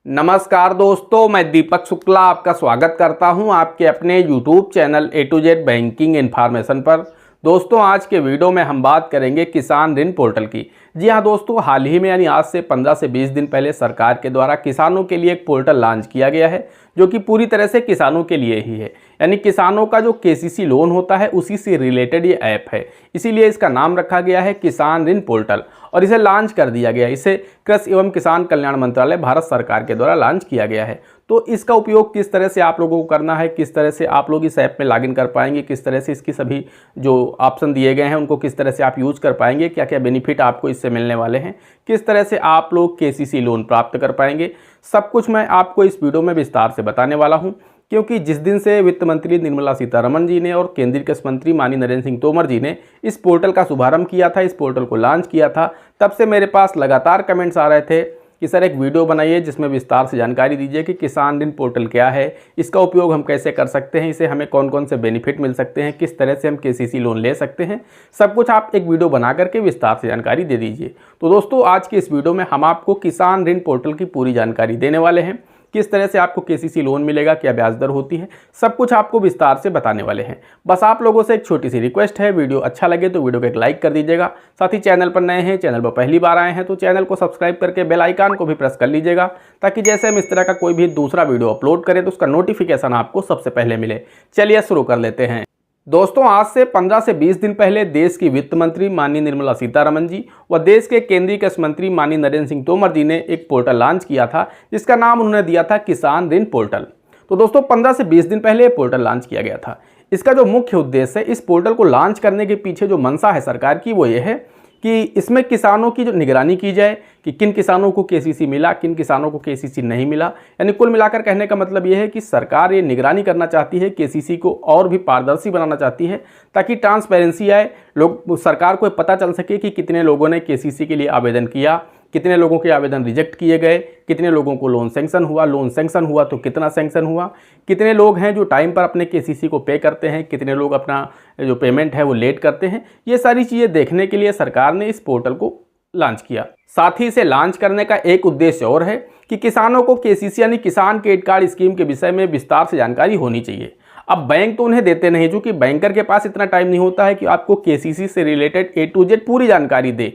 नमस्कार दोस्तों, मैं दीपक शुक्ला आपका स्वागत करता हूं आपके अपने YouTube channel A to Z banking information पर। दोस्तों, आज के वीडियो में हम बात करेंगे किसान ऋण पोर्टल की। जी हां दोस्तों, हाल ही में यानी आज से 15 से 20 दिन पहले सरकार के द्वारा किसानों के लिए एक पोर्टल लॉन्च किया गया है, जो कि पूरी तरह से किसानों के लिए ही है। यानी किसानों का जो KCC लोन होता है उसी से रिलेटेड ये ऐप है, इसीलिए इसका नाम रखा गया है किसान ऋण पोर्टल और इसे लॉन्च कर दिया गया। इसे कृषि एवं किसान कल्याण मंत्रालय भारत सरकार के द्वारा लॉन्च किया गया है। तो इसका उपयोग किस तरह से आप लोगों को करना है, किस तरह से आप लोग इस ऐप में लॉगिन कर पाएंगे, किस तरह से इसकी सभी जो ऑप्शन दिए गए हैं उनको किस तरह से आप यूज़ कर पाएंगे, क्या क्या बेनिफिट आपको इससे मिलने वाले हैं, किस तरह से आप लोग KCC लोन प्राप्त कर पाएंगे, सब कुछ मैं आपको इस वीडियो में विस्तार से बताने वाला हूं। क्योंकि जिस दिन से वित्त मंत्री निर्मला सीतारमण जी ने और केंद्रीय कृषि मंत्री माननीय नरेंद्र सिंह तोमर जी ने इस पोर्टल का शुभारंभ किया था, इस पोर्टल को लॉन्च किया था, तब से मेरे पास लगातार कमेंट्स आ रहे थे कि सर एक वीडियो बनाइए जिसमें विस्तार से जानकारी दीजिए कि किसान ऋण पोर्टल क्या है, इसका उपयोग हम कैसे कर सकते हैं, इसे हमें कौन कौन से बेनिफिट मिल सकते हैं, किस तरह से हम KCC लोन ले सकते हैं, सब कुछ आप एक वीडियो बना करके विस्तार से जानकारी दे दीजिए। तो दोस्तों, आज की इस वीडियो में हम आपको किसान ऋण पोर्टल की पूरी जानकारी देने वाले हैं। किस तरह से आपको KCC लोन मिलेगा, क्या ब्याज दर होती है, सब कुछ आपको विस्तार से बताने वाले हैं। बस आप लोगों से एक छोटी सी रिक्वेस्ट है, वीडियो अच्छा लगे तो वीडियो को एक लाइक कर दीजिएगा। साथ ही चैनल पर नए हैं, चैनल पर पहली बार आए हैं तो चैनल को सब्सक्राइब करके बेल आइकन को भी प्रेस कर लीजिएगा, ताकि जैसे हम इस तरह का कोई भी दूसरा वीडियो अपलोड करें तो उसका नोटिफिकेशन आपको सबसे पहले मिले। चलिए शुरू कर लेते हैं। दोस्तों, आज से 15 से 20 दिन पहले देश की वित्त मंत्री माननीय निर्मला सीतारमण जी व देश के केंद्रीय कृषि मंत्री माननीय नरेंद्र सिंह तोमर जी ने एक पोर्टल लॉन्च किया था, जिसका नाम उन्होंने दिया था किसान ऋण पोर्टल। तो दोस्तों, 15 से 20 दिन पहले ये पोर्टल लॉन्च किया गया था। इसका जो मुख्य उद्देश्य है, इस पोर्टल को लॉन्च करने के पीछे जो मंशा है सरकार की, वो ये है कि इसमें किसानों की जो निगरानी की जाए कि किन किसानों को KCC मिला, किन किसानों को KCC नहीं मिला। यानी कुल मिलाकर कहने का मतलब ये है कि सरकार ये निगरानी करना चाहती है, KCC को और भी पारदर्शी बनाना चाहती है, ताकि ट्रांसपेरेंसी आए, लोग सरकार को पता चल सके कि कितने लोगों ने KCC के लिए आवेदन किया, कितने लोगों के आवेदन रिजेक्ट किए गए, कितने लोगों को लोन सैंक्शन हुआ तो कितना सैंक्शन हुआ, कितने लोग हैं जो टाइम पर अपने KCC को पे करते हैं, कितने लोग अपना जो पेमेंट है वो लेट करते हैं। ये सारी चीज़ें देखने के लिए सरकार ने इस पोर्टल को लॉन्च किया। साथ ही इसे लॉन्च करने का एक उद्देश्य और है कि किसानों को KCC यानी किसान क्रेडिट कार्ड स्कीम के विषय में विस्तार से जानकारी होनी चाहिए। अब बैंक तो उन्हें देते नहीं, क्योंकि बैंकर के पास इतना टाइम नहीं होता है कि आपको KCC से रिलेटेड A to Z पूरी जानकारी दे।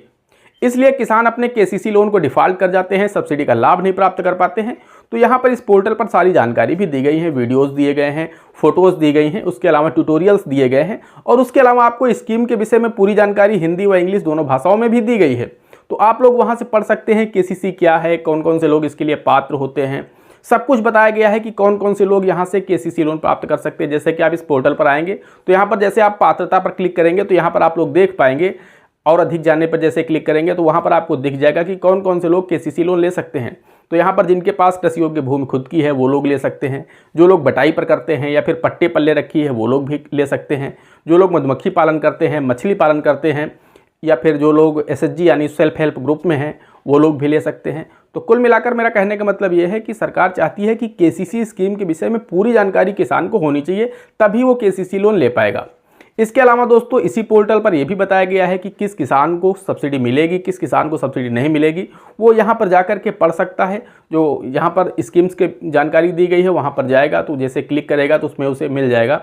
इसलिए किसान अपने KCC लोन को डिफ़ॉल्ट कर जाते हैं, सब्सिडी का लाभ नहीं प्राप्त कर पाते हैं। तो यहाँ पर इस पोर्टल पर सारी जानकारी भी दी गई है, वीडियोस दिए गए हैं, फोटोज़ दी गई हैं, उसके अलावा ट्यूटोरियल्स दिए गए हैं और उसके अलावा आपको स्कीम के विषय में पूरी जानकारी हिंदी व इंग्लिश दोनों भाषाओं में भी दी गई है। तो आप लोग वहाँ से पढ़ सकते हैं KCC क्या है, कौन कौन से लोग इसके लिए पात्र होते हैं, सब कुछ बताया गया है कि कौन कौन से लोग यहाँ से KCC लोन प्राप्त कर सकते हैं। जैसे कि आप इस पोर्टल पर आएंगे तो यहाँ पर जैसे आप पात्रता पर क्लिक करेंगे तो यहाँ पर आप लोग देख पाएंगे, और अधिक जानने पर जैसे क्लिक करेंगे तो वहाँ पर आपको दिख जाएगा कि कौन कौन से लोग KCC लोन ले सकते हैं। तो यहाँ पर जिनके पास कृषि योग्य भूमि खुद की है वो लोग ले सकते हैं, जो लोग बटाई पर करते हैं या फिर पट्टे पर ले रखी है वो लोग भी ले सकते हैं, जो लोग मधुमक्खी पालन करते हैं, मछली पालन करते हैं, या फिर जो लोग SHG यानी सेल्फ हेल्प ग्रुप में हैं वो लोग भी ले सकते हैं। तो कुल मिलाकर मेरा कहने का मतलब ये है कि सरकार चाहती है कि KCC स्कीम के विषय में पूरी जानकारी किसान को होनी चाहिए, तभी वो KCC लोन ले पाएगा। इसके अलावा दोस्तों, इसी पोर्टल पर यह भी बताया गया है कि किस किसान को सब्सिडी मिलेगी, किस किसान को सब्सिडी नहीं मिलेगी, वो यहाँ पर जाकर के पढ़ सकता है। जो यहाँ पर स्कीम्स के जानकारी दी गई है वहाँ पर जाएगा तो जैसे क्लिक करेगा तो उसमें उसे मिल जाएगा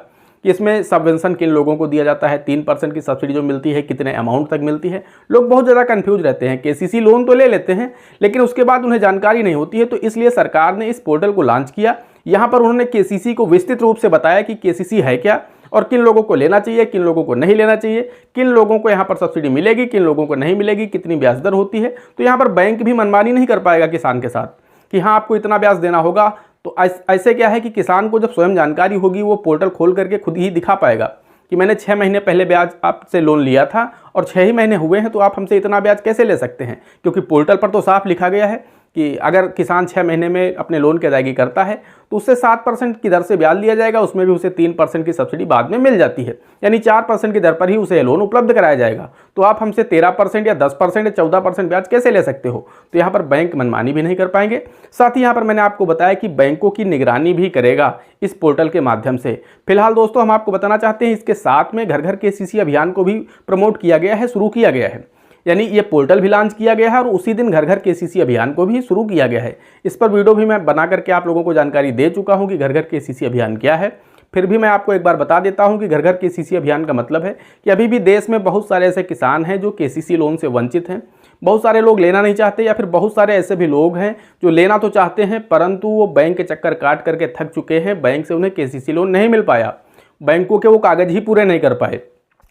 कि इसमें सबवेंशन किन लोगों को दिया जाता है, 3% की सब्सिडी जो मिलती है कितने अमाउंट तक मिलती है। लोग बहुत ज़्यादा कंफ्यूज रहते हैं, KCC लोन तो ले लेते हैं लेकिन उसके बाद उन्हें जानकारी नहीं होती है। तो इसलिए सरकार ने इस पोर्टल को लॉन्च किया। यहाँ पर उन्होंने KCC को विस्तृत रूप से बताया कि KCC है क्या और किन लोगों को लेना चाहिए, किन लोगों को नहीं लेना चाहिए, किन लोगों को यहाँ पर सब्सिडी मिलेगी, किन लोगों को नहीं मिलेगी, कितनी ब्याज दर होती है। तो यहाँ पर बैंक भी मनमानी नहीं कर पाएगा किसान के साथ कि हाँ आपको इतना ब्याज देना होगा। तो ऐसे क्या है कि किसान को जब स्वयं जानकारी होगी वो पोर्टल खोल करके खुद ही दिखा पाएगा कि मैंने 6 महीने पहले ब्याज आपसे लोन लिया था और 6 ही महीने हुए हैं तो आप हमसे इतना ब्याज कैसे ले सकते हैं। क्योंकि पोर्टल पर तो साफ लिखा गया है कि अगर किसान 6 महीने में अपने लोन की अदायगी करता है तो उससे 7% की दर से ब्याज लिया जाएगा, उसमें भी उसे 3% की सब्सिडी बाद में मिल जाती है। यानी 4% की दर पर ही उसे लोन उपलब्ध कराया जाएगा। तो आप हमसे 13% या 10% या 14% ब्याज कैसे ले सकते हो। तो यहाँ पर बैंक मनमानी भी नहीं कर पाएंगे। साथ ही यहाँ पर मैंने आपको बताया कि बैंकों की निगरानी भी करेगा इस पोर्टल के माध्यम से। फिलहाल दोस्तों, हम आपको बताना चाहते हैं इसके साथ में घर घर KCC अभियान को भी प्रमोट किया गया है, शुरू किया गया है। यानी ये पोर्टल भी लॉन्च किया गया है और उसी दिन घर घर केसीसी अभियान को भी शुरू किया गया है। इस पर वीडियो भी मैं बना करके आप लोगों को जानकारी दे चुका हूँ कि घर घर केसीसी अभियान क्या है। फिर भी मैं आपको एक बार बता देता हूं कि घर घर केसीसी अभियान का मतलब है कि अभी भी देश में बहुत सारे ऐसे किसान हैं जो केसीसी लोन से वंचित हैं। बहुत सारे लोग लेना नहीं चाहते, या फिर बहुत सारे ऐसे भी लोग हैं जो लेना तो चाहते हैं परंतु वो बैंक के चक्कर काट करके थक चुके हैं। बैंक से उन्हें केसीसी लोन नहीं मिल पाया, बैंकों के वो कागज ही पूरे नहीं कर पाए,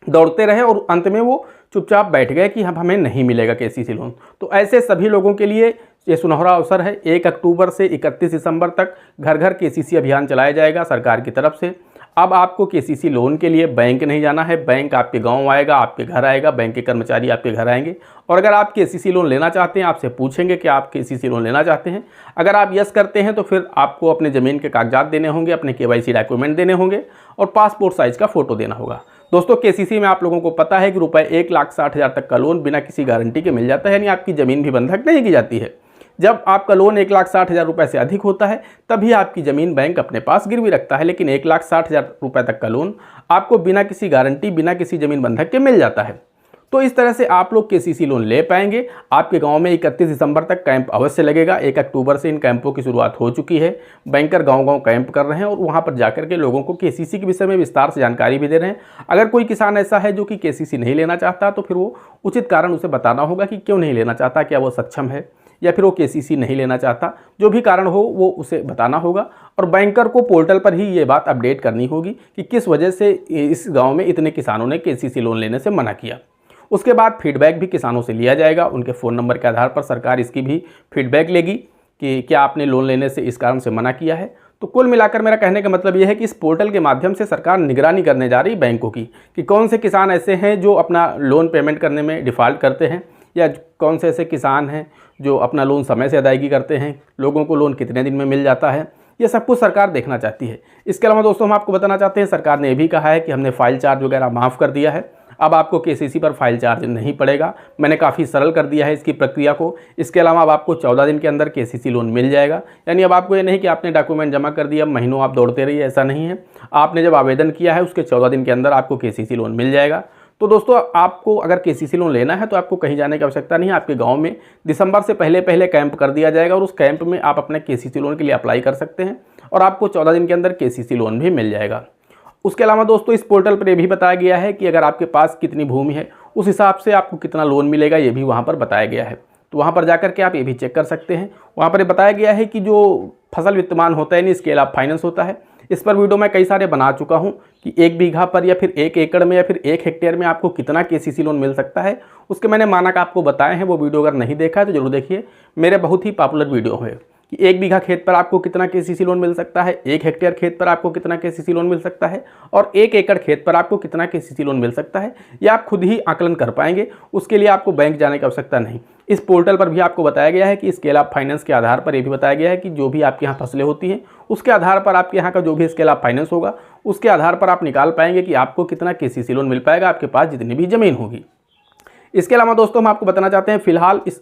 दौड़ते रहे और अंत में वो चुपचाप बैठ गए कि हमें नहीं मिलेगा केसीसी लोन। तो ऐसे सभी लोगों के लिए ये सुनहरा अवसर है। 1 अक्टूबर से 31 दिसंबर तक घर घर केसीसी अभियान चलाया जाएगा सरकार की तरफ से। अब आपको केसीसी लोन के लिए बैंक नहीं जाना है, बैंक आपके गांव आएगा, आपके घर आएगा, बैंक के कर्मचारी आपके घर आएंगे और अगर आप केसीसी लोन लेना चाहते हैं आपसे पूछेंगे कि आप केसीसी लोन लेना चाहते हैं। अगर आप यस करते हैं तो फिर आपको अपने ज़मीन के कागजात देने होंगे, अपने KYC डॉक्यूमेंट देने होंगे और पासपोर्ट साइज़ का फ़ोटो देना होगा। दोस्तों केसीसी में आप लोगों को पता है कि रुपये 1,60,000 तक का लोन बिना किसी गारंटी के मिल जाता है, यानी आपकी ज़मीन भी बंधक नहीं की जाती है। जब आपका लोन 1,60,000 रुपये से अधिक होता है तभी आपकी ज़मीन बैंक अपने पास गिरवी रखता है, लेकिन 1,60,000 रुपये तक का लोन आपको बिना किसी गारंटी, बिना किसी ज़मीन बंधक के मिल जाता है। तो इस तरह से आप लोग केसीसी लोन ले पाएंगे। आपके गांव में 31 दिसंबर तक कैंप अवश्य लगेगा। 1 अक्टूबर से इन कैंपों की शुरुआत हो चुकी है। बैंकर गांव-गांव कैंप कर रहे हैं और वहां पर जाकर के लोगों को केसीसी के विषय में विस्तार से जानकारी भी दे रहे हैं। अगर कोई किसान ऐसा है जो कि केसीसी नहीं लेना चाहता तो फिर वो उचित कारण उसे बताना होगा कि क्यों नहीं लेना चाहता, क्या वो सक्षम है या फिर वो केसीसी नहीं लेना चाहता। जो भी कारण हो वो उसे बताना होगा और बैंकर को पोर्टल पर ही ये बात अपडेट करनी होगी कि किस वजह से इस गाँव में इतने किसानों ने केसीसी लोन लेने से मना किया। उसके बाद फीडबैक भी किसानों से लिया जाएगा। उनके फ़ोन नंबर के आधार पर सरकार इसकी भी फीडबैक लेगी कि क्या आपने लोन लेने से इस कारण से मना किया है। तो कुल मिलाकर मेरा कहने का मतलब यह है कि इस पोर्टल के माध्यम से सरकार निगरानी करने जा रही है बैंकों की कि कौन से किसान ऐसे हैं जो अपना लोन पेमेंट करने में डिफ़ॉल्ट करते हैं या कौन से ऐसे किसान हैं जो अपना लोन समय से अदायगी करते हैं, लोगों को लोन कितने दिन में मिल जाता है। ये सब कुछ सरकार देखना चाहती है। इसके अलावा दोस्तों हम आपको बताना चाहते हैं सरकार ने ये भी कहा है कि हमने फ़ाइल चार्ज वगैरह माफ़ कर दिया है। अब आपको केसीसी पर फाइल चार्ज नहीं पड़ेगा। मैंने काफ़ी सरल कर दिया है इसकी प्रक्रिया को। इसके अलावा अब आपको 14 दिन के अंदर केसीसी लोन मिल जाएगा। यानी अब आपको ये नहीं कि आपने डॉक्यूमेंट जमा कर दिया, महीनों आप दौड़ते रहिए, ऐसा नहीं है। आपने जब आवेदन किया है उसके 14 दिन के अंदर आपको केसीसी लोन मिल जाएगा। तो दोस्तों आपको अगर केसीसी लोन लेना है तो आपको कहीं जाने की आवश्यकता नहीं है। आपके गाँव में दिसंबर से पहले पहले कैंप कर दिया जाएगा और उस कैंप में आप अपने केसीसी लोन के लिए अप्लाई कर सकते हैं और आपको 14 दिन के अंदर केसीसी लोन भी मिल जाएगा। उसके अलावा दोस्तों इस पोर्टल पर यह भी बताया गया है कि अगर आपके पास कितनी भूमि है उस हिसाब से आपको कितना लोन मिलेगा, ये भी वहाँ पर बताया गया है। तो वहाँ पर जाकर के आप ये भी चेक कर सकते हैं। वहाँ पर ये बताया गया है कि जो फसल वित्तमान होता है यानी स्केल ऑफ फाइनेंस होता है, इस पर वीडियो मैं कई सारे बना चुका हूँ कि 1 बीघा पर या फिर 1 एकड़ में या फिर 1 हेक्टेयर में आपको कितना केसीसी लोन मिल सकता है, उसके मैंने मानक आपको बताए हैं। वो वीडियो अगर नहीं देखा है तो जरूर देखिए, मेरे बहुत ही पॉपुलर वीडियो है कि 1 बीघा खेत पर आपको कितना केसीसी लोन मिल सकता है, 1 हेक्टेयर खेत पर आपको कितना केसीसी लोन मिल सकता है और 1 एकड़ खेत पर आपको कितना केसीसी लोन मिल सकता है। ये आप खुद ही आकलन कर पाएंगे, उसके लिए आपको बैंक जाने की आवश्यकता नहीं। इस पोर्टल पर भी आपको बताया गया है कि स्केल ऑफ फाइनेंस के आधार पर यह भी बताया गया है कि जो भी आपके यहाँ फसलें होती हैं उसके आधार पर आपके यहाँ का जो भी स्केल ऑफ फाइनेंस होगा उसके आधार पर आप निकाल पाएंगे कि आपको कितना केसीसी लोन मिल पाएगा आपके पास जितनी भी ज़मीन होगी। इसके अलावा दोस्तों हम आपको बताना चाहते हैं फिलहाल इस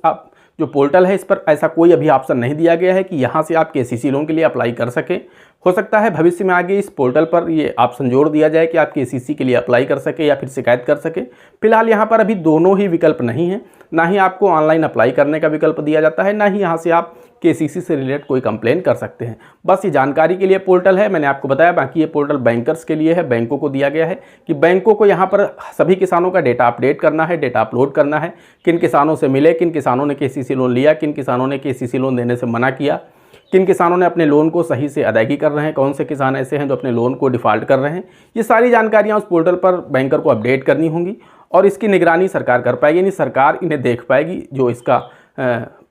जो पोर्टल है इस पर ऐसा कोई अभी ऑप्शन नहीं दिया गया है कि यहाँ से आप केसीसी लोन के लिए अप्लाई कर सकें। हो सकता है भविष्य में आगे इस पोर्टल पर ये ऑप्शन जोड़ दिया जाए कि आप केसीसी के लिए अप्लाई कर सके या फिर शिकायत कर सके। फिलहाल यहाँ पर अभी दोनों ही विकल्प नहीं है, ना ही आपको ऑनलाइन अप्लाई करने का विकल्प दिया जाता है, ना ही यहाँ से आप केसीसी से रिलेटेड कोई कंप्लेन कर सकते हैं। बस ये जानकारी के लिए पोर्टल है, मैंने आपको बताया। बाकी ये पोर्टल बैंकर्स के लिए है, बैंकों को दिया गया है कि बैंकों को यहाँ पर सभी किसानों का डेटा अपडेट करना है, डेटा अपलोड करना है, किन किसानों से मिले, किन किसानों ने केसीसी लोन लिया, किन किसानों ने केसीसी लोन देने से मना किया, किन किसानों ने अपने लोन को सही से अदायगी कर रहे हैं, कौन से किसान ऐसे हैं जो अपने लोन को डिफ़ॉल्ट कर रहे हैं। ये सारी जानकारियाँ उस पोर्टल पर बैंकर को अपडेट करनी होंगी और इसकी निगरानी सरकार कर पाएगी, यानी सरकार इन्हें देख पाएगी। जो इसका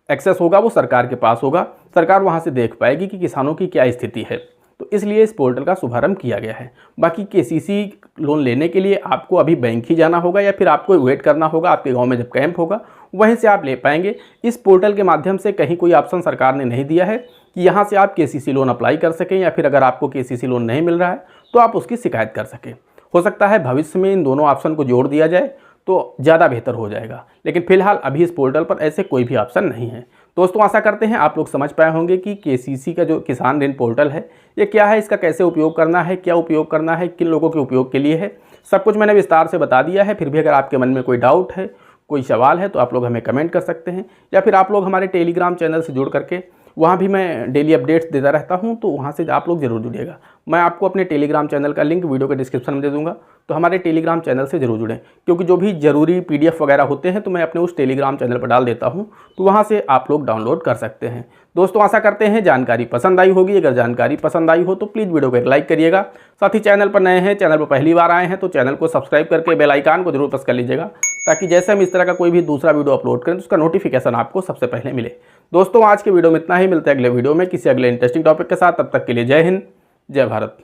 एक्सेस होगा वो सरकार के पास होगा, सरकार वहाँ से देख पाएगी कि किसानों की क्या स्थिति है। तो इसलिए इस पोर्टल का शुभारंभ किया गया है। बाकी केसीसी लोन लेने के लिए आपको अभी बैंक ही जाना होगा या फिर आपको वेट करना होगा, आपके गांव में जब कैंप होगा वहीं से आप ले पाएंगे। इस पोर्टल के माध्यम से कहीं कोई ऑप्शन सरकार ने नहीं दिया है कि यहाँ से आप केसीसी लोन अप्लाई कर सकें या फिर अगर आपको केसीसी लोन नहीं मिल रहा है तो आप उसकी शिकायत कर सकें। हो सकता है भविष्य में इन दोनों ऑप्शन को जोड़ दिया जाए तो ज़्यादा बेहतर हो जाएगा, लेकिन फिलहाल अभी इस पोर्टल पर ऐसे कोई भी ऑप्शन नहीं है। दोस्तों आशा करते हैं आप लोग समझ पाए होंगे कि केसीसी का जो किसान ऋण पोर्टल है ये क्या है, इसका कैसे उपयोग करना है, क्या उपयोग करना है, किन लोगों के उपयोग के लिए है, सब कुछ मैंने विस्तार से बता दिया है। फिर भी अगर आपके मन में कोई डाउट है, कोई सवाल है तो आप लोग हमें कमेंट कर सकते हैं, या फिर आप लोग हमारे टेलीग्राम चैनल से जुड़ करके, वहाँ भी मैं डेली अपडेट्स देता रहता हूँ, तो वहाँ से आप लोग ज़रूर जुड़िएगा। मैं आपको अपने टेलीग्राम चैनल का लिंक वीडियो के डिस्क्रिप्शन में दे दूँगा, तो हमारे टेलीग्राम चैनल से ज़रूर जुड़ें, क्योंकि जो भी ज़रूरी PDF वगैरह होते हैं तो मैं अपने उस टेलीग्राम चैनल पर डाल देता हूँ, तो वहाँ से आप लोग डाउनलोड कर सकते हैं। दोस्तों आशा करते हैं जानकारी पसंद आई होगी। अगर जानकारी पसंद आई हो तो प्लीज़ वीडियो को एक लाइक करिएगा। साथ ही चैनल पर नए हैं, चैनल पर पहली बार आए हैं तो चैनल को सब्सक्राइब करके बेल आइकन को जरूर प्रेस कर लीजिएगा, ताकि जैसे हम इस तरह का कोई भी दूसरा वीडियो अपलोड करें तो उसका नोटिफिकेशन आपको सबसे पहले मिले। दोस्तों आज के वीडियो में इतना ही, मिलते हैं अगले वीडियो में किसी अगले इंटरेस्टिंग टॉपिक के साथ। तब तक के लिए जय हिंद, जय भारत।